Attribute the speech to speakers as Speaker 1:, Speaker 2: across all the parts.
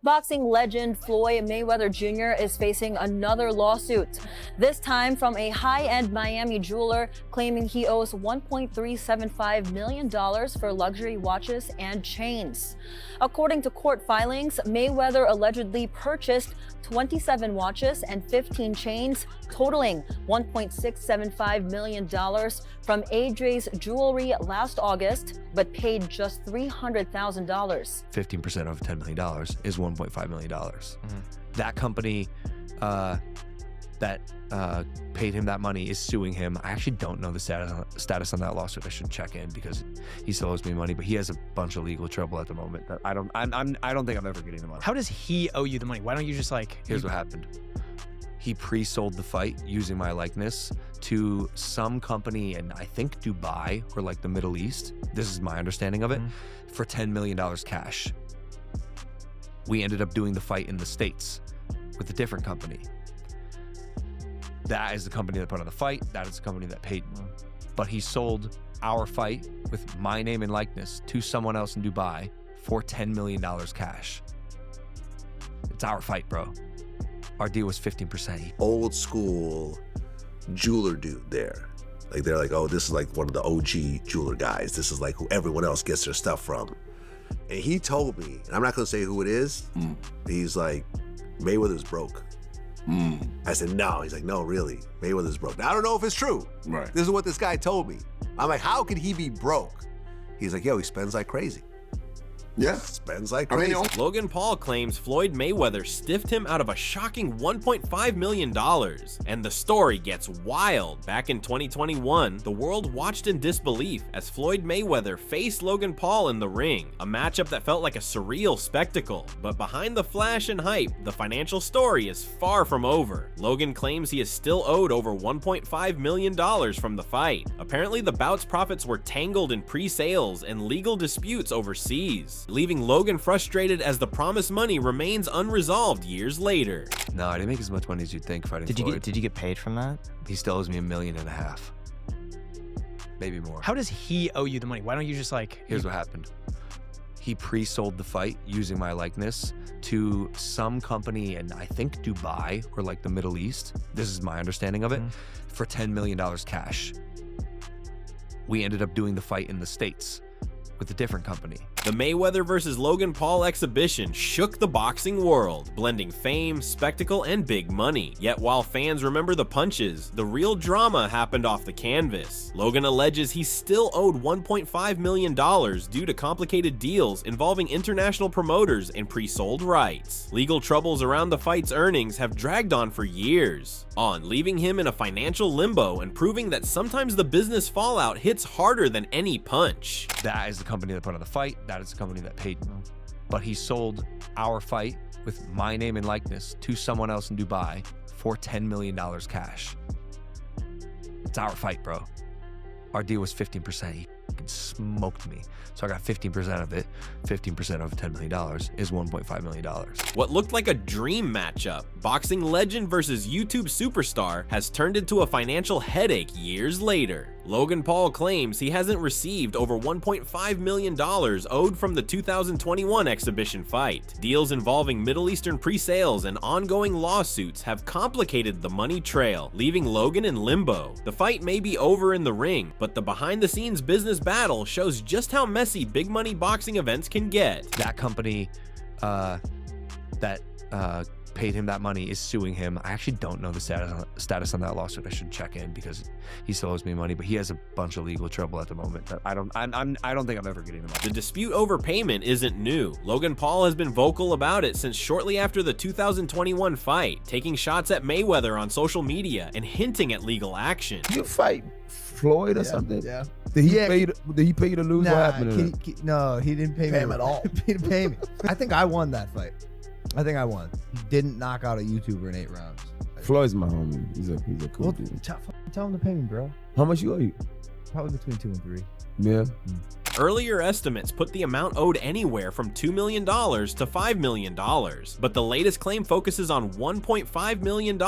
Speaker 1: Boxing legend Floyd Mayweather Jr. is facing another lawsuit, this time from a high-end Miami jeweler claiming he owes $1.375 million for luxury watches and chains. According to court filings, Mayweather allegedly purchased 27 watches and 15 chains, totaling $1.675 million from AJ's Jewelry last August, but paid just $300,000.
Speaker 2: 15% of $10 million is $1.5 million. That company that paid him that money is suing him. I actually don't know the status on that lawsuit. I should check in because he still owes me money, but he has a bunch of legal trouble at the moment that I don't think I'm ever getting the money.
Speaker 3: How does he owe you the money? Why don't you just like...
Speaker 2: Here's what happened. He pre-sold the fight using my likeness to some company in, I think, Dubai or like the Middle East. This is my understanding of it, for $10 million cash. We ended up doing the fight in the States with a different company. That is the company that put on the fight. That is the company that paid me. But he sold our fight with my name and likeness to someone else in Dubai for $10 million cash. It's our fight, bro. Our deal was 15%.
Speaker 4: Old school jeweler dude there. Like they're like, oh, this is like one of the OG jeweler guys. This is like who everyone else gets their stuff from. And he told me, and I'm not gonna say who it is, he's like, Mayweather's broke. I said, no. He's like, no, really, Mayweather's broke. Now, I don't know if it's true.
Speaker 5: Right.
Speaker 4: This is what this guy told me. I'm like, how could he be broke? He's like, yo, he spends like crazy.
Speaker 5: Yeah.
Speaker 4: Spends like crazy.
Speaker 6: Logan Paul claims Floyd Mayweather stiffed him out of a shocking $1.5 million. And the story gets wild. Back in 2021, the world watched in disbelief as Floyd Mayweather faced Logan Paul in the ring, a matchup that felt like a surreal spectacle. But behind the flash and hype, the financial story is far from over. Logan claims he is still owed over $1.5 million from the fight. Apparently, the bout's profits were tangled in pre-sales and legal disputes overseas, leaving Logan frustrated as the promised money remains unresolved years later.
Speaker 2: No, I didn't make as much money as you'd think fighting Floyd.
Speaker 3: Did you get paid from that?
Speaker 2: He still owes me $1.5 million. Maybe more.
Speaker 3: How does he owe you the money? Why don't you just like...
Speaker 2: Here's what happened. He pre-sold the fight using my likeness to some company in, I think, Dubai or like the Middle East. This is my understanding of it, for $10 million cash. We ended up doing the fight in the States with a different company.
Speaker 6: The Mayweather vs. Logan Paul exhibition shook the boxing world, blending fame, spectacle, and big money. Yet while fans remember the punches, the real drama happened off the canvas. Logan alleges he still owed $1.5 million due to complicated deals involving international promoters and pre-sold rights. Legal troubles around the fight's earnings have dragged on for years, leaving him in a financial limbo and proving that sometimes the business fallout hits harder than any punch.
Speaker 2: That is the company that put on the fight. That is the company that paid me. But he sold our fight with my name and likeness to someone else in Dubai for $10 million cash. It's our fight, bro. Our deal was 15%. He fucking smoked me. So I got 15% of it. 15% of $10 million is $1.5 million.
Speaker 6: What looked like a dream matchup, boxing legend versus YouTube superstar, has turned into a financial headache years later. Logan Paul claims he hasn't received over $1.5 million owed from the 2021 exhibition fight. Deals involving Middle Eastern pre-sales and ongoing lawsuits have complicated the money trail, leaving Logan in limbo. The fight may be over in the ring, but the behind-the-scenes business battle shows just how messy big money boxing events can get.
Speaker 2: That company that paid him that money is suing him. I actually don't know the status on that lawsuit. I should check in because he still owes me money, but he has a bunch of legal trouble at the moment that I don't think I'm ever getting the money.
Speaker 6: The dispute over payment isn't new. Logan Paul has been vocal about it since shortly after the 2021 fight, taking shots at Mayweather on social media and hinting at legal action.
Speaker 5: You fight Floyd or something?
Speaker 7: Yeah.
Speaker 5: Did he pay you to lose?
Speaker 7: Nah,
Speaker 5: What happened to him?
Speaker 7: no, he didn't pay me
Speaker 5: him at all.
Speaker 7: He didn't pay me. I think I won that fight. I think I won. He didn't knock out a YouTuber in 8 rounds.
Speaker 5: Floyd's my homie. He's a cool dude.
Speaker 7: Tell him to pay me, bro.
Speaker 5: How much you owe you?
Speaker 7: Probably between 2 and 3.
Speaker 5: Yeah.
Speaker 6: Earlier estimates put the amount owed anywhere from $2 million to $5 million, but the latest claim focuses on $1.5 million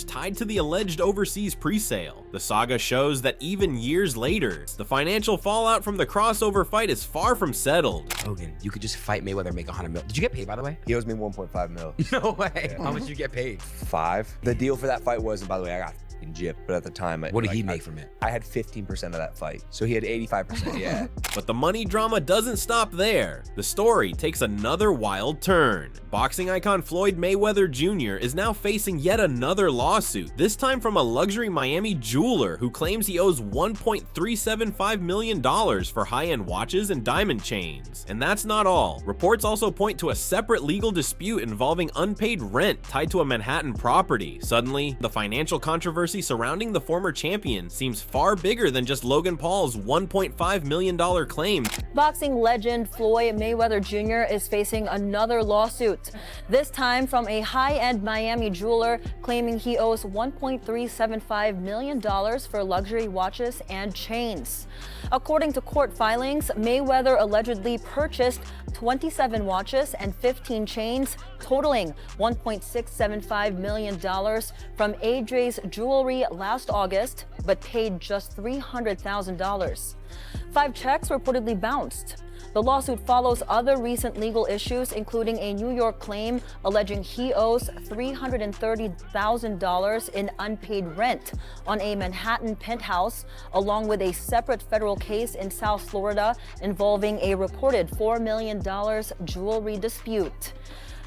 Speaker 6: tied to the alleged overseas presale. The saga shows that even years later, the financial fallout from the crossover fight is far from settled.
Speaker 8: Logan, you could just fight Mayweather and make $100 million. Did you get paid, by the way?
Speaker 9: He owes me 1.5 mil.
Speaker 8: No way. How much did you get paid?
Speaker 9: 5. The deal for that fight was, and by the way, I got gypped, but at the time,
Speaker 8: What did he make from it?
Speaker 9: I had 15% of that fight, so he had 85%. Yeah.
Speaker 6: But the money drama doesn't stop there. The story takes another wild turn. Boxing icon Floyd Mayweather Jr. is now facing yet another lawsuit, this time from a luxury Miami jeweler who claims he owes $1.375 million for high-end watches and diamond chains. And that's not all. Reports also point to a separate legal dispute involving unpaid rent tied to a Manhattan property. Suddenly, the financial controversy surrounding the former champion seems far bigger than just Logan Paul's $1.5 million claim.
Speaker 1: Boxing legend Floyd Mayweather Jr. is facing another lawsuit, this time from a high-end Miami jeweler claiming he owes $1.375 million for luxury watches and chains. According to court filings, Mayweather allegedly purchased 27 watches and 15 chains, totaling $1.675 million from AJ's Jewelry last August, but paid just $300,000. 5 checks reportedly bounced. The lawsuit follows other recent legal issues, including a New York claim alleging he owes $330,000 in unpaid rent on a Manhattan penthouse, along with a separate federal case in South Florida involving a reported $4 million jewelry dispute.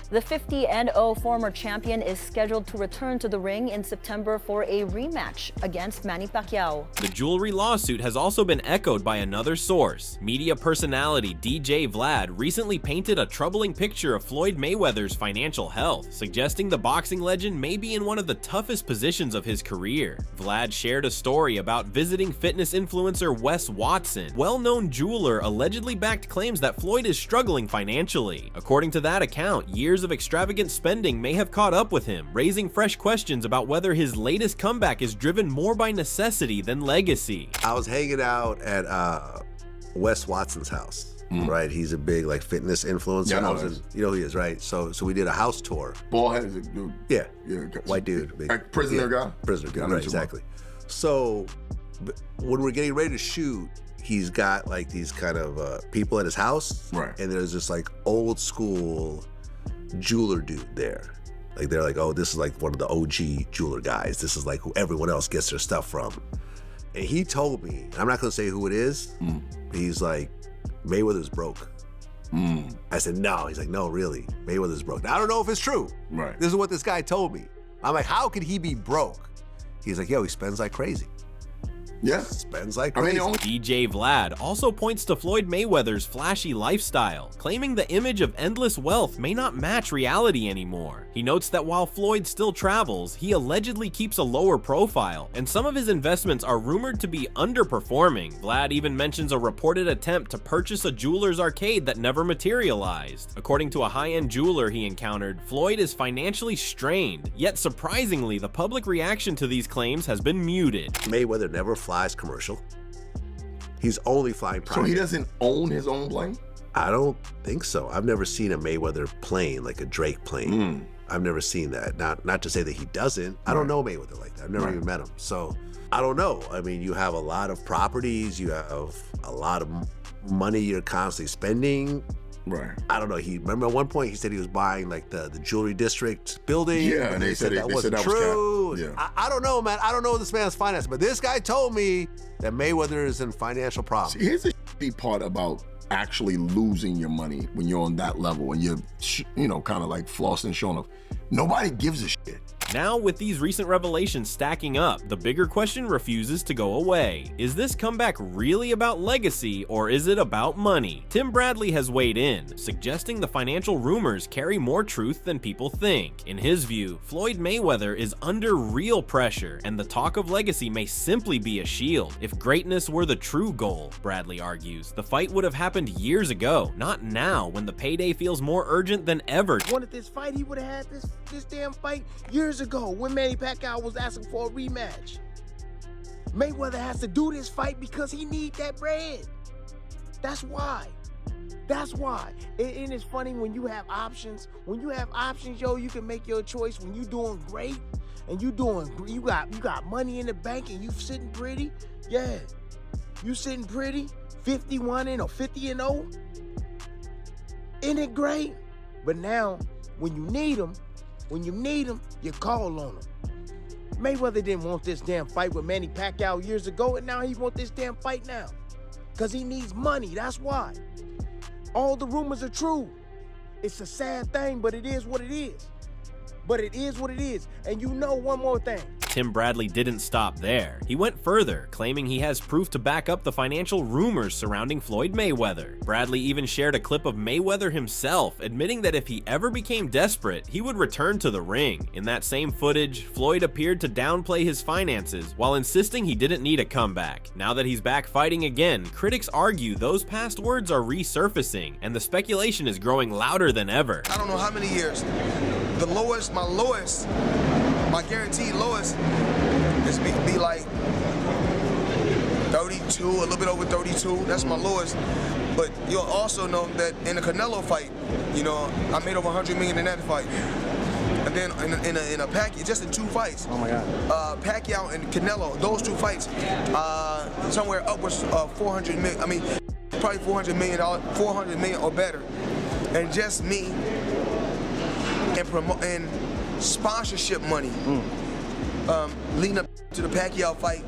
Speaker 1: The 50-0 former champion is scheduled to return to the ring in September for a rematch against Manny Pacquiao.
Speaker 6: The jewelry lawsuit has also been echoed by another source. Media personality DJ Vlad recently painted a troubling picture of Floyd Mayweather's financial health, suggesting the boxing legend may be in one of the toughest positions of his career. Vlad shared a story about visiting fitness influencer Wes Watson. Well-known jeweler allegedly backed claims that Floyd is struggling financially. According to that account, years of extravagant spending may have caught up with him, raising fresh questions about whether his latest comeback is driven more by necessity than legacy.
Speaker 4: I was hanging out at Wes Watson's house, right? He's a big like fitness influencer.
Speaker 10: Yeah, I know
Speaker 4: you know who he is, right? So we did a house tour.
Speaker 10: Bald headed dude.
Speaker 4: Yeah,
Speaker 10: Yeah.
Speaker 4: white dude, big,
Speaker 10: Like prisoner guy?
Speaker 4: prisoner
Speaker 10: Yeah, I
Speaker 4: dude,
Speaker 10: know
Speaker 4: right?
Speaker 10: what you're
Speaker 4: Exactly. So when we're getting ready to shoot, he's got like these kind of people at his house,
Speaker 10: Right.
Speaker 4: And there's this like old school jeweler dude there. Like they're like, oh, this is like one of the OG jeweler guys. This is like who everyone else gets their stuff from. And he told me, and I'm not gonna say who it is, but he's like, Mayweather's broke. I said, no. He's like, no, really, Mayweather's broke. Now, I don't know if it's true.
Speaker 10: Right.
Speaker 4: This is what this guy told me. I'm like, how could he be broke? He's like, yo, he spends like crazy.
Speaker 10: Yeah.
Speaker 4: Spends like
Speaker 10: I mean,
Speaker 4: crazy.
Speaker 10: the only
Speaker 6: DJ Vlad also points to Floyd Mayweather's flashy lifestyle, claiming the image of endless wealth may not match reality anymore. He notes that while Floyd still travels, he allegedly keeps a lower profile, and some of his investments are rumored to be underperforming. Vlad even mentions a reported attempt to purchase a jeweler's arcade that never materialized. According to a high-end jeweler he encountered, Floyd is financially strained, yet surprisingly, the public reaction to these claims has been muted.
Speaker 4: Mayweather never flies commercial. He's only flying private.
Speaker 10: So he doesn't own his own plane?
Speaker 4: I don't think so. I've never seen a Mayweather plane, like a Drake plane. I've never seen that. Not to say that he doesn't. I don't know Mayweather like that. I've never even met him. So I don't know. I mean, you have a lot of properties. You have a lot of money you're constantly spending.
Speaker 10: Right.
Speaker 4: I don't know. Remember at one point he said he was buying like the jewelry district building.
Speaker 10: Yeah, and they said
Speaker 4: that
Speaker 10: that
Speaker 4: wasn't
Speaker 10: was
Speaker 4: true.
Speaker 10: cap. Yeah.
Speaker 4: I don't know, man. I don't know this man's finances, but this guy told me that Mayweather is in financial problems.
Speaker 10: See, here's the shitty part about actually losing your money when you're on that level and you're, kind of like flossing, showing off. Nobody gives a shit.
Speaker 6: Now, with these recent revelations stacking up, the bigger question refuses to go away. Is this comeback really about legacy, or is it about money? Tim Bradley has weighed in, suggesting the financial rumors carry more truth than people think. In his view, Floyd Mayweather is under real pressure, and the talk of legacy may simply be a shield. If greatness were the true goal, Bradley argues, the fight would have happened years ago, not now when the payday feels more urgent than ever.
Speaker 11: Wanted this fight, he would have had this damn fight years ago when Manny Pacquiao was asking for a rematch. Mayweather has to do this fight because he need that bread. That's why. That's why. And it's funny when you have options. When you have options, yo, you can make your choice. When you doing great and you got money in the bank and you sitting pretty, yeah. You sitting pretty, 51 and or 50 and 0. Isn't it great? But now, when you need them, you call on them. Mayweather didn't want this damn fight with Manny Pacquiao years ago, and now he wants this damn fight now. Because he needs money, that's why. All the rumors are true. It's a sad thing, but it is what it is. And you know one more thing.
Speaker 6: Tim Bradley didn't stop there. He went further, claiming he has proof to back up the financial rumors surrounding Floyd Mayweather. Bradley even shared a clip of Mayweather himself, admitting that if he ever became desperate, he would return to the ring. In that same footage, Floyd appeared to downplay his finances while insisting he didn't need a comeback. Now that he's back fighting again, critics argue those past words are resurfacing, and the speculation is growing louder than ever.
Speaker 12: I don't know how many years. My guaranteed lowest is be like 32, a little bit over 32. That's my lowest. But you'll also know that in the Canelo fight, you know, I made over 100 million in that fight. And then in a Pacquiao, just in 2 fights. Oh my God. Pacquiao and Canelo, those 2 fights, somewhere upwards of 400 million. I mean, probably 400 million or better. And just me and sponsorship money. Leading up to the Pacquiao fight,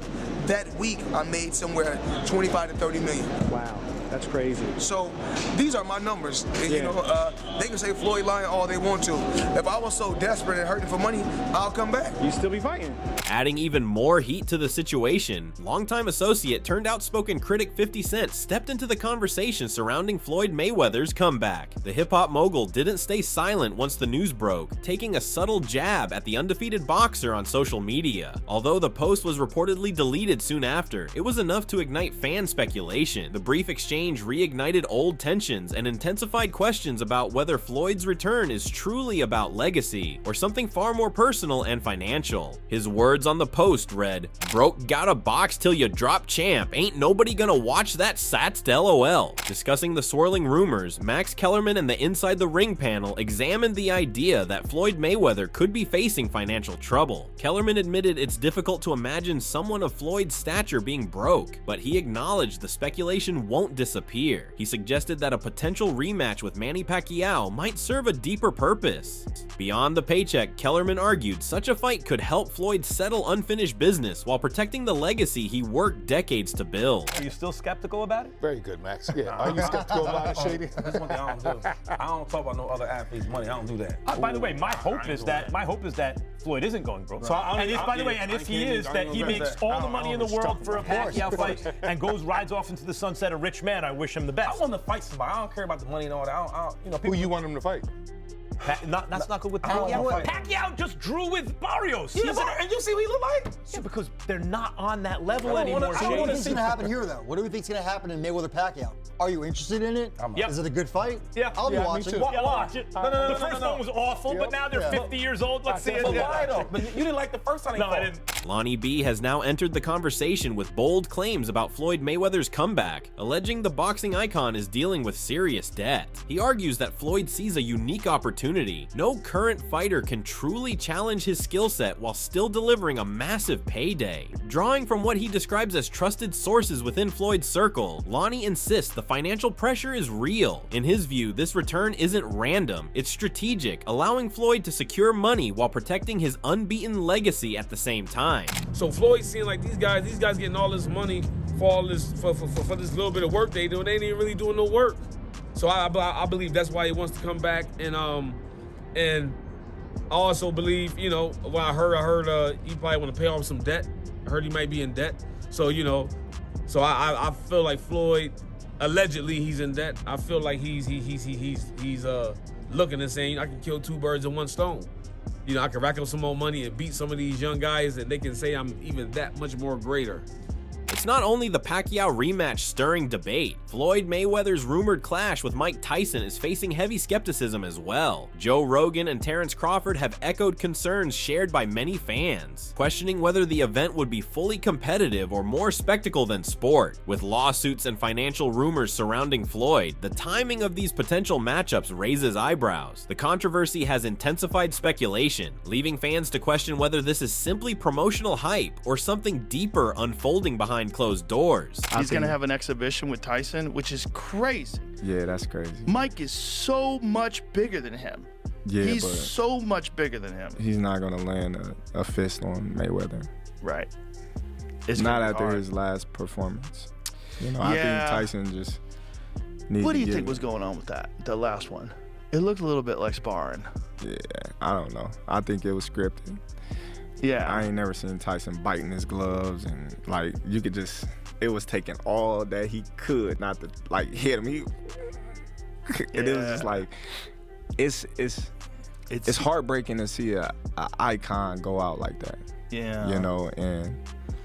Speaker 12: that week I made somewhere 25 to 30 million.
Speaker 13: Wow, that's crazy.
Speaker 12: So these are my numbers. And, you know, they can say Floyd lying all they want to. If I was so desperate and hurting for money, I'll come back.
Speaker 13: You still be fighting.
Speaker 6: Adding even more heat to the situation, longtime associate turned outspoken critic 50 Cent stepped into the conversation surrounding Floyd Mayweather's comeback. The hip-hop mogul didn't stay silent once the news broke, taking a subtle jab at the undefeated boxer on social media. Although the post was reportedly deleted soon after, it was enough to ignite fan speculation. The brief exchange reignited old tensions and intensified questions about whether Floyd's return is truly about legacy or something far more personal and financial. His words on the post read, "Broke gotta box till you drop champ, ain't nobody gonna watch that sats LOL." Discussing the swirling rumors, Max Kellerman and the Inside the Ring panel examined the idea that Floyd Mayweather could be facing financial trouble. Kellerman admitted it's difficult to imagine someone of Floyd's stature being broke, but he acknowledged the speculation won't disappear. He suggested that a potential rematch with Manny Pacquiao might serve a deeper purpose. Beyond the paycheck, Kellerman argued such a fight could help Floyd settle unfinished business while protecting the legacy he worked decades to build.
Speaker 14: Are you still skeptical about it?
Speaker 15: Very good, Max. Yeah. Are you skeptical about it, Shady?
Speaker 14: That's one thing I don't do. I don't talk about no other athletes' money. I don't do that. By the way, my hope is that Floyd isn't going broke. So if he is, that he makes all the money in the world for a Pacquiao fight and rides off into the sunset a rich man. I wish him the best.
Speaker 15: I want to fight somebody. I don't care about the money and all that. Who you want him to fight?
Speaker 14: That's not good with Pacquiao. Pacquiao just drew with Barrios.
Speaker 15: And you see what he look like?
Speaker 14: Yeah, because they're not on that level anymore.
Speaker 16: What do you think's going to happen here, though? What do you think's going to happen in Mayweather-Pacquiao? Are you interested in it?
Speaker 14: Yep.
Speaker 16: Is it a good fight?
Speaker 14: Yeah.
Speaker 16: I'll be watching.
Speaker 14: Watch it. The first one was awful, but now they're 50 years old. Let's see it.
Speaker 15: But why though? But you didn't like the first time.
Speaker 14: No, I didn't.
Speaker 6: Lonnie B has now entered the conversation with bold claims about Floyd Mayweather's comeback, alleging the boxing icon is dealing with serious debt. He argues that Floyd sees a unique opportunity. No current fighter can truly challenge his skill set while still delivering a massive payday. Drawing from what he describes as trusted sources within Floyd's circle, Lonnie insists the financial pressure is real. In his view, this return isn't random, it's strategic, allowing Floyd to secure money while protecting his unbeaten legacy at the same time.
Speaker 17: So Floyd seeing like these guys getting all this money for all this for this little bit of work they do, and they ain't even really doing no work. So I believe that's why he wants to come back, and I also believe, you know, when I heard he probably want to pay off some debt. I heard he might be in debt. So, you know, I feel like Floyd, allegedly he's in debt. I feel like he's looking and saying, I can kill 2 birds in 1 stone. You know, I can rack up some more money and beat some of these young guys, and they can say I'm even that much more greater.
Speaker 6: It's not only the Pacquiao rematch stirring debate. Floyd Mayweather's rumored clash with Mike Tyson is facing heavy skepticism as well. Joe Rogan and Terrence Crawford have echoed concerns shared by many fans, questioning whether the event would be fully competitive or more spectacle than sport. With lawsuits and financial rumors surrounding Floyd, the timing of these potential matchups raises eyebrows. The controversy has intensified speculation, leaving fans to question whether this is simply promotional hype or something deeper unfolding behind closed doors.
Speaker 13: He's going to have an exhibition with Tyson, which is crazy.
Speaker 18: Yeah, that's crazy.
Speaker 13: Mike is so much bigger than him.
Speaker 18: Yeah,
Speaker 13: he's
Speaker 18: but
Speaker 13: so much bigger than him.
Speaker 18: he's not going to land a fist on Mayweather.
Speaker 13: Right.
Speaker 18: It's not after his last performance. You know, I think Tyson just needs
Speaker 13: What do
Speaker 18: to
Speaker 13: you
Speaker 18: get
Speaker 13: think
Speaker 18: it.
Speaker 13: was going on with that, the last one? It looked a little bit like sparring.
Speaker 18: Yeah, I don't know. I think it was scripted.
Speaker 13: Yeah.
Speaker 18: I ain't never seen Tyson biting his gloves and like you could just, it was taking all that he could not to like hit him. And it was just like, it's heartbreaking to see a icon go out like that.
Speaker 13: Yeah.
Speaker 18: You know, and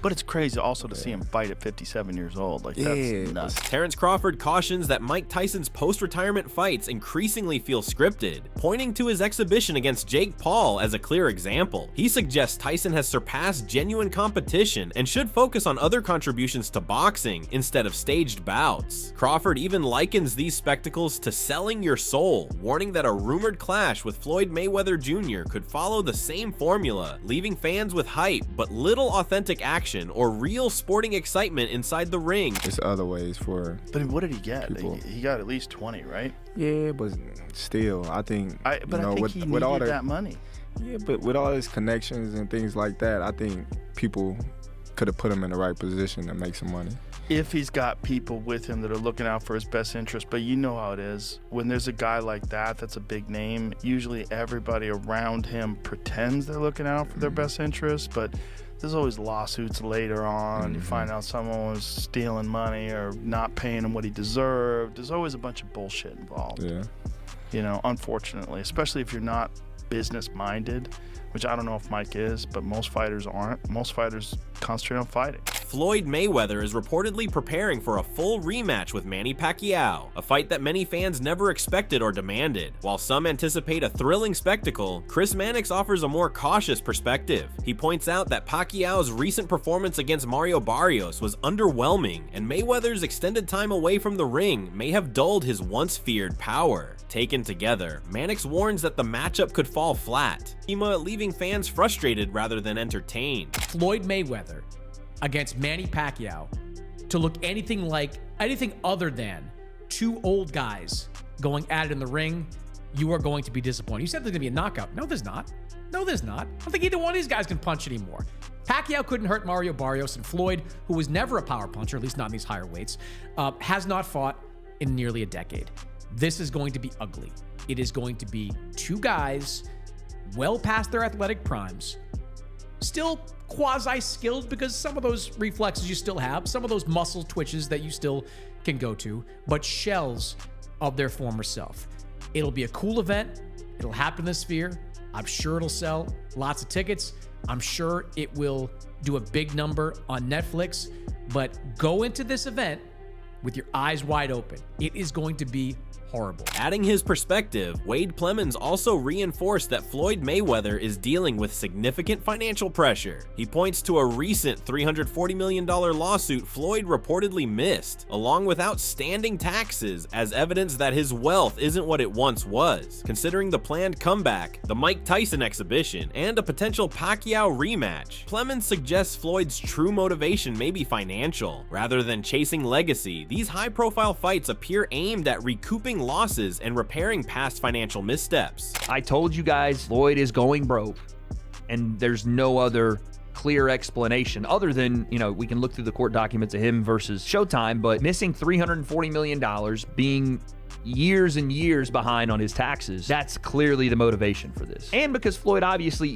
Speaker 13: But it's crazy also to see him fight at 57 years old. Like, that's nuts.
Speaker 6: Terrence Crawford cautions that Mike Tyson's post-retirement fights increasingly feel scripted, pointing to his exhibition against Jake Paul as a clear example. He suggests Tyson has surpassed genuine competition and should focus on other contributions to boxing instead of staged bouts. Crawford even likens these spectacles to selling your soul, warning that a rumored clash with Floyd Mayweather Jr. could follow the same formula, leaving fans with hype but little authentic action or real sporting excitement inside the ring.
Speaker 18: There's other ways for.
Speaker 13: But what did he get?
Speaker 18: People.
Speaker 13: He got at least 20, right?
Speaker 18: Yeah, but still, I think.
Speaker 13: I think he needed
Speaker 18: all
Speaker 13: that money.
Speaker 18: Yeah, but with all his connections and things like that, I think people could have put him in the right position to make some money.
Speaker 13: If he's got people with him that are looking out for his best interest, but you know how it is. When there's a guy like that that's a big name, usually everybody around him pretends they're looking out for their best interest, but there's always lawsuits later on. You find out someone was stealing money or not paying him what he deserved. There's always a bunch of bullshit involved.
Speaker 18: Yeah.
Speaker 13: You know, unfortunately, especially if you're not business-minded, which I don't know if Mike is, but most fighters aren't. Most fighters concentrate on fighting.
Speaker 6: Floyd Mayweather is reportedly preparing for a full rematch with Manny Pacquiao, a fight that many fans never expected or demanded. While some anticipate a thrilling spectacle, Chris Mannix offers a more cautious perspective. He points out that Pacquiao's recent performance against Mario Barrios was underwhelming, and Mayweather's extended time away from the ring may have dulled his once feared power. Taken together, Mannix warns that the matchup could fall flat, leaving fans frustrated rather than entertained.
Speaker 19: Floyd Mayweather against Manny Pacquiao to look anything other than two old guys going at it in the ring, you are going to be disappointed. You said there's going to be a knockout. No, there's not. No, there's not. I don't think either one of these guys can punch anymore. Pacquiao couldn't hurt Mario Barrios, and Floyd, who was never a power puncher, at least not in these higher weights, has not fought in nearly a decade. This is going to be ugly. It is going to be two guys well past their athletic primes, still quasi-skilled because some of those reflexes you still have, some of those muscle twitches that you still can go to, but shells of their former self. It'll be a cool event. It'll happen in the Sphere. I'm sure it'll sell lots of tickets. I'm sure it will do a big number on Netflix, but go into this event with your eyes wide open. It is going to be horrible.
Speaker 6: Adding his perspective, Wade Plemons also reinforced that Floyd Mayweather is dealing with significant financial pressure. He points to a recent $340 million lawsuit Floyd reportedly missed, along with outstanding taxes, as evidence that his wealth isn't what it once was. Considering the planned comeback, the Mike Tyson exhibition, and a potential Pacquiao rematch, Plemons suggests Floyd's true motivation may be financial. Rather than chasing legacy, these high-profile fights appear aimed at recouping losses and repairing past financial missteps.
Speaker 20: I told you guys Floyd is going broke, and there's no other clear explanation other than, we can look through the court documents of him versus Showtime, but missing $340 million, being years and years behind on his taxes, that's clearly the motivation for this. And because Floyd obviously,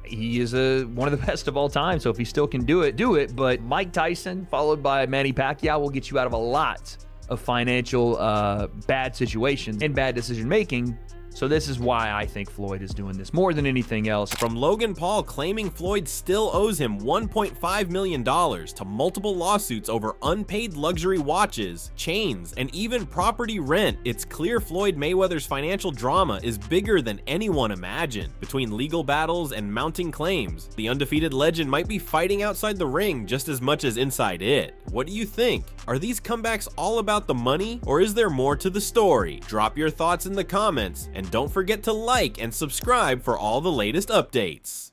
Speaker 20: he is one of the best of all time, so if he still can do it. But Mike Tyson followed by Manny Pacquiao will get you out of a lot of financial bad situations and bad decision making So this is why I think Floyd is doing this more than anything else.
Speaker 6: From Logan Paul claiming Floyd still owes him $1.5 million to multiple lawsuits over unpaid luxury watches, chains, and even property rent, it's clear Floyd Mayweather's financial drama is bigger than anyone imagined. Between legal battles and mounting claims, the undefeated legend might be fighting outside the ring just as much as inside it. What do you think? Are these comebacks all about the money, or is there more to the story? Drop your thoughts in the comments, and don't forget to like and subscribe for all the latest updates.